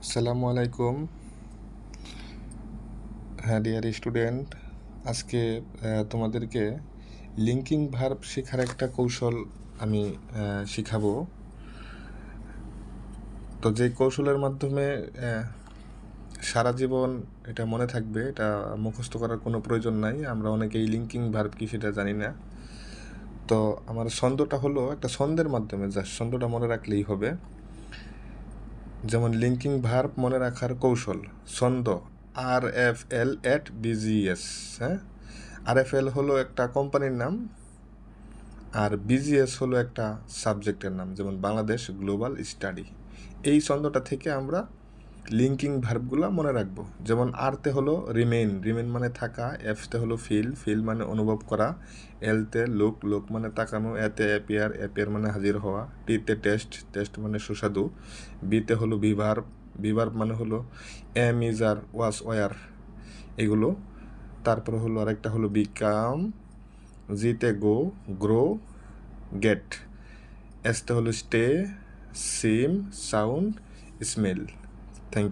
আসসালামু আলাইকুম। হ্যাঁ ডিয়ার স্টুডেন্ট, আজকে তোমাদেরকে লিঙ্কিং ভার্ব শেখার একটা কৌশল আমি শিখাবো। তো যে কৌশলের মাধ্যমে সারা জীবন এটা মনে থাকবে, এটা মুখস্থ করার কোনো প্রয়োজন নাই। আমরা অনেকেই লিঙ্কিং ভার্ব কি সেটা জানি না। তো আমার ছন্দটা হলো একটা ছন্দের মাধ্যমে, জাস্ট ছন্দটা মনে রাখলেই হবে। যেমন লিঙ্কিং ভার্ব মনে রাখার কৌশল, ছন্দ RFL@BGS। হ্যাঁ, RFL হলো একটা কোম্পানির নাম, আর BGS হলো একটা সাবজেক্টের নাম, যেমন বাংলাদেশ গ্লোবাল স্টাডি। এই ছন্দটা থেকে আমরা লিঙ্কিং ভার্বগুলো মনে রাখবো। যেমন আরতে হলো রিমেইন, রিমেইন মানে থাকা। এফতে হলো ফিল, ফিল মানে অনুভব করা। এলতে লুক, লুক মানে তাকানো। এতে অ্যাপিয়ার, অ্যাপিয়ার মানে হাজির হওয়া। টিতে টেস্ট, টেস্ট মানে সুস্বাদু। বিতে হলো বিভার্ব, বিভার্ব মানে হলো am, is, are, was, were, এগুলো। তারপরে হলো আরেকটা হলো বিকাম। জিতে গো, গ্রো, গেট। এসতে হলো stay, seem, sound, smell. Thank you.